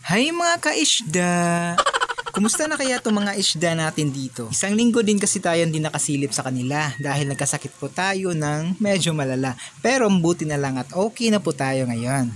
Hay mga kaisda! Kumusta na kaya itong mga isda natin dito? Isang linggo din kasi tayo hindi nakasilip sa kanila dahil nagkasakit po tayo ng medyo malala. Pero mabuti na lang at okay na po tayo ngayon.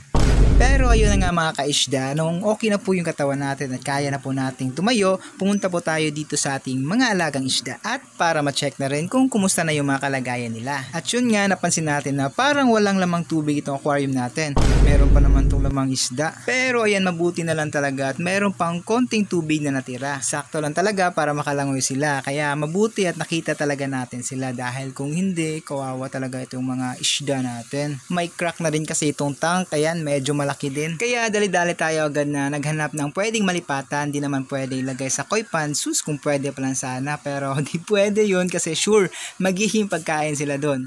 Pero ayun na nga mga kaisda, nung okay na po yung katawan natin at kaya na po nating tumayo, pumunta po tayo dito sa ating mga alagang isda at para ma-check na rin kung kumusta na yung mga kalagayan nila. At yun nga, napansin natin na parang walang lamang tubig itong aquarium natin. Meron pa naman itong lamang isda. Pero ayan, mabuti na lang talaga at meron pang konting tubig na natira. Sakto lang talaga para makalangoy sila. Kaya mabuti at nakita talaga natin sila dahil kung hindi, kawawa talaga itong mga isda natin. May crack na rin kasi itong tank, ayan, medyo malaki din. Kaya dali-dali tayo agad na naghanap ng pwedeng malipatan. Di naman pwede ilagay sa koi pan, sus kung pwede pa lang sana, pero di pwede yun kasi sure magiging pagkain sila doon.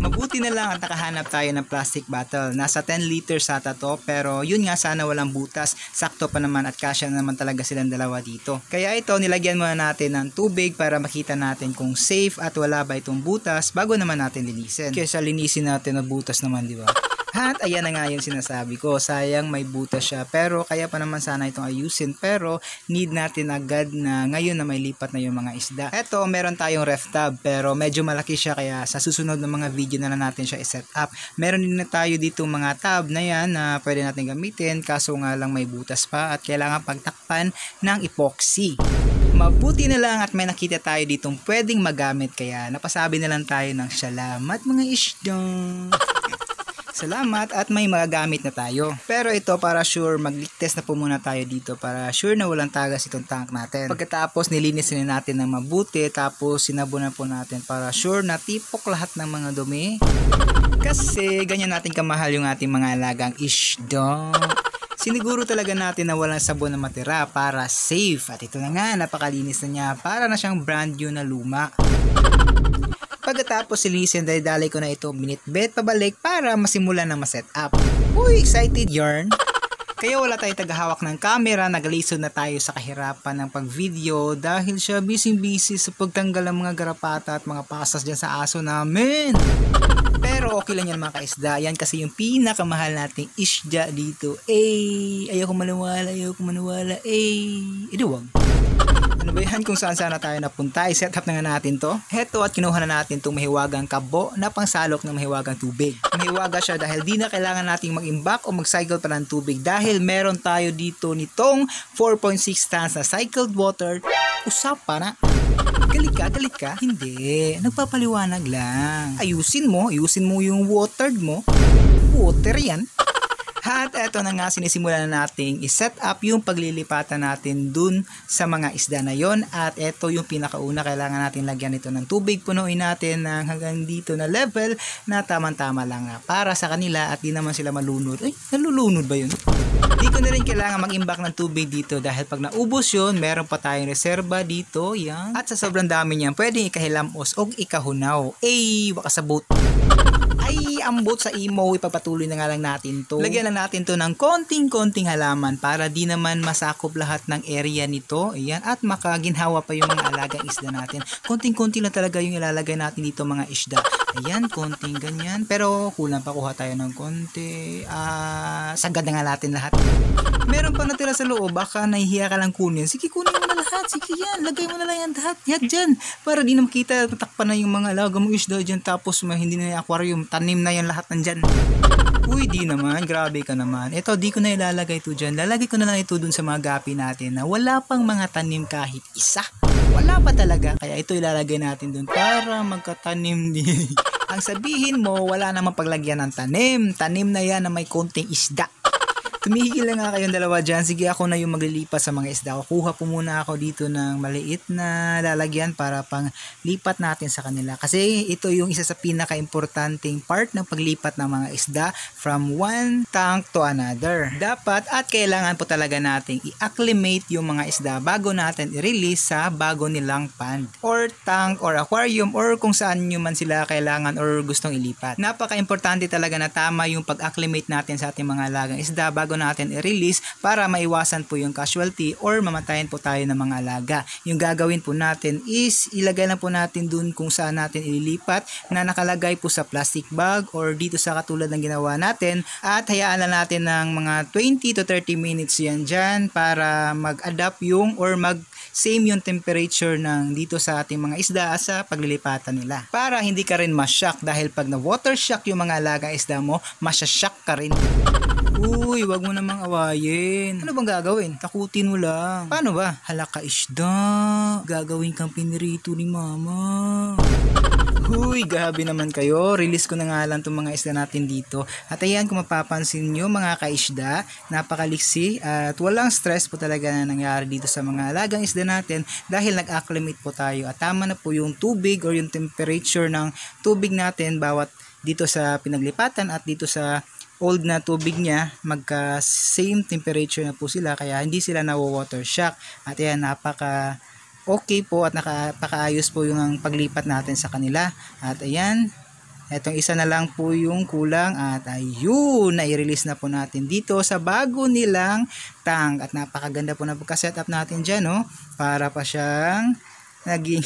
Mabuti na lang at nakahanap tayo ng plastic bottle. Nasa 10 liters ata to, pero yun nga, sana walang butas. Sakto pa naman at kasya naman talaga silang dalawa dito. Kaya ito, nilagyan muna natin ng tubig para makita natin kung safe at wala ba itong butas bago naman natin linisin. Kesa linisin natin na butas naman, di ba? At ayan na nga yung sinasabi ko, sayang may butas siya, pero kaya pa naman sana itong ayusin, pero need natin agad na ngayon na may lipat na yung mga isda. Eto, meron tayong ref tub, pero medyo malaki siya kaya sa susunod na mga video na lang natin siya i-set up. Meron din na tayo dito mga tub na yan na pwede natin gamitin, kaso nga lang may butas pa at kailangan pagtakpan ng epoxy. Mabuti na lang at may nakita tayo ditong pwedeng magamit kaya napasabi na lang tayo ng salamat mga isda. Salamat at may magagamit na tayo. Pero ito para sure mag-leak test na po muna tayo dito para sure na walang tagas itong tank natin. Pagkatapos nilinis na natin ng mabuti tapos sinabunan po natin para sure na tipok lahat ng mga dumi. Kasi ganyan natin kamahal yung ating mga alagang isda. Siniguro talaga natin na walang sabon na matira para safe. At ito na nga, napakalinis na niya. Para na siyang brand new na luma. Pagkatapos silinisin, dali ko na ito binitbit pabalik para masimulan na ma-set up. Uy, excited yarn! Kaya wala tayong tagahawak ng camera, nagalisod na tayo sa kahirapan ng pag-video dahil siya busy sa pagtanggal ng mga garapata at mga pasas dyan sa aso namin. Pero okay lang yan mga kaisda, yan kasi yung pinakamahal nating isda dito. Ayoko maniwala, iduwag. Ano ba yan kung saan sana tayo napunta? I-set up na nga natin to. Heto at kinuha na natin itong mahiwagang kabo na pangsalok ng mahiwagang tubig. Mahiwaga siya dahil di na kailangan nating mag-imbak o mag-cycle pa ng tubig dahil meron tayo dito nitong 4.6 tons na cycled water. Usapa na. Galit ka? Hindi. Nagpapaliwanag lang. Ayusin mo yung watered mo. Water yan. At eto na nga, sinisimulan na nating i-set up yung paglilipatan natin dun sa mga isda na yon. At eto yung pinakauna, kailangan natin lagyan ito ng tubig. Punuin natin ng hanggang dito na level na tamang-tama lang nga para sa kanila at di naman sila malunod. Ay, nalulunod ba yun? Di ko na rin kailangan mag-imbak ng tubig dito dahil pag naubos yun, meron pa tayong reserba dito. Yan. At sa sobrang dami niyan, pwedeng ikahilamos o ikahunaw. Wakasabot. Ay, ambot sa imo, ipapatuloy na nga lang natin to. Lagyan lang natin to ng konting halaman para di naman masakop lahat ng area nito. Ayan, at makaginhawa pa yung mga alagang isda natin. Konting-konti lang talaga yung ilalagay natin dito mga isda. Ayan, konting ganyan. Pero kulang pa, kuha tayo ng konti. Sagad na nga natin lahat. Meron pa natira sa loob, baka nahihiya ka lang kunin. Sige, kunin mo na lahat. Sige yan, lagay mo na lang yan lahat. Yan dyan. Para di na makita, tatakpan na yung mga alagang isda dyan. Tapos hindi na yung aquarium. Tanim na yan lahat nandyan. Uy, di naman. Grabe ka naman. Ito, di ko na ilalagay ito dyan. Lalagay ko na lang ito dun sa mga gapi natin na wala pang mga tanim kahit isa. Wala pa talaga. Kaya ito ilalagay natin dun para magkatanim din. Ang sabihin mo, wala namang paglagyan ng tanim. Tanim na yan na may konting isda. Tumigil lang nga kayong dalawa dyan. Sige, ako na yung maglilipat sa mga isda. Kukuha po muna ako dito ng maliit na lalagyan para pang lipat natin sa kanila. Kasi ito yung isa sa pinaka-importanting part ng paglipat ng mga isda from one tank to another. Dapat at kailangan po talaga nating i-acclimate yung mga isda bago natin i-release sa bago nilang pond or tank or aquarium or kung saan nyo man sila kailangan or gustong ilipat. Napaka-importante talaga na tama yung pag-acclimate natin sa ating mga alagang isda bago bago natin i-release para maiwasan po yung casualty or mamatayin po tayo ng mga alaga. Yung gagawin po natin is ilagay lang po natin dun kung saan natin ililipat na nakalagay po sa plastic bag or dito sa katulad ng ginawa natin at hayaan lang natin ng mga 20 to 30 minutes yan dyan para mag-adapt yung or mag-same yung temperature ng dito sa ating mga isda sa paglilipatan nila. Para hindi ka rin ma-shock dahil pag na-water shock yung mga alagang isda mo, masya-shock ka rin. Uy, wag mo namang awayin. Ano bang gagawin? Takutin mo lang. Paano ba? Hala ka isda. Gagawin kang pinirito ni mama. Uy, grabe naman kayo. Release ko na nga lang itong mga isda natin dito. At ayan, kung mapapansin nyo mga kaisda, napakaliksi at walang stress po talaga na nangyari dito sa mga alagang isda natin dahil nag-acclimate po tayo. At tama na po yung tubig or yung temperature ng tubig natin bawat dito sa pinaglipatan at dito sa old na tubig niya, magka same temperature na po sila kaya hindi sila na-water shock. At ayan, napaka okay po at napakaayos po yung paglipat natin sa kanila. At ayan, etong isa na lang po yung kulang at ayun, na-release na po natin dito sa bago nilang tank. At napakaganda po na pagka-setup natin dyan, no? Para pa siyang naging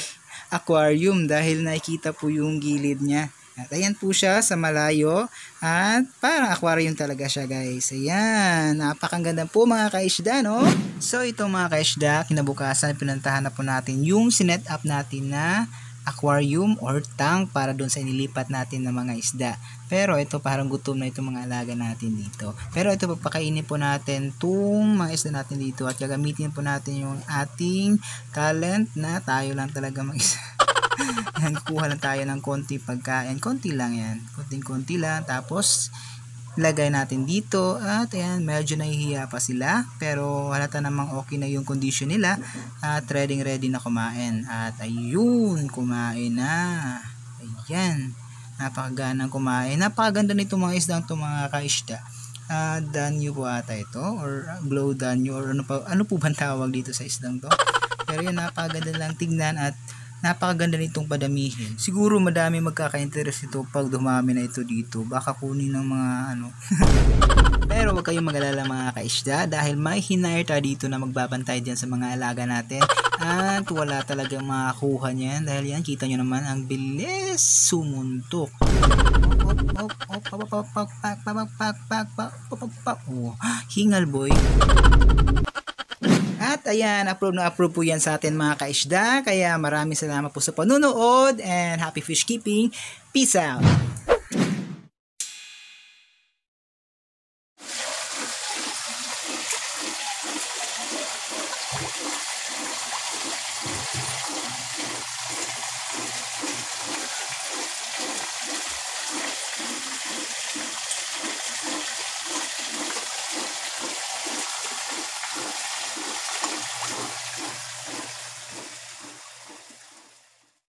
aquarium dahil nakikita po yung gilid niya. At ayan po siya sa malayo at parang aquarium talaga siya guys. Ayan, napakaganda po mga kaisda, no? So itong mga kaisda, kinabukasan pinuntahan na po natin yung sinet up natin na aquarium or tank para doon sa inilipat natin ng mga isda. Pero ito parang gutom na itong mga alaga natin dito. Pero ito papakainin po natin itong mga isda natin dito at gagamitin po natin yung ating talent na tayo lang talaga mag-isa. Yan, kukuha lang tayo ng konti pagkain, konti lang yan, konting-konti lang, tapos lagay natin dito at ayan, medyo nahihiya pa sila pero halata namang okay na yung condition nila at ready na kumain. At ayun, kumain na. Ayan, napakaganang kumain. Napakaganda nito mga isdang to mga kaisda. Danyo po ata ito or glow danyo or ano po bang tawag dito sa isdang to, pero yan, napakaganda lang tignan at napakaganda nitong padamihin. Siguro madami magkaka-interest ito pag dumami na ito dito. Baka kunin ng mga ano. Pero huwag kayong mag-alala mga kaisda dahil may hinire tayo dito na magbabantay dyan sa mga alaga natin. At wala talagang makakuha niyan dahil yan, kita nyo naman ang bilis sumuntok. Hingal boy. At ayan, approve na approve po yan sa atin mga kaisda. Kaya maraming salamat po sa panunood and happy fish keeping. Peace out!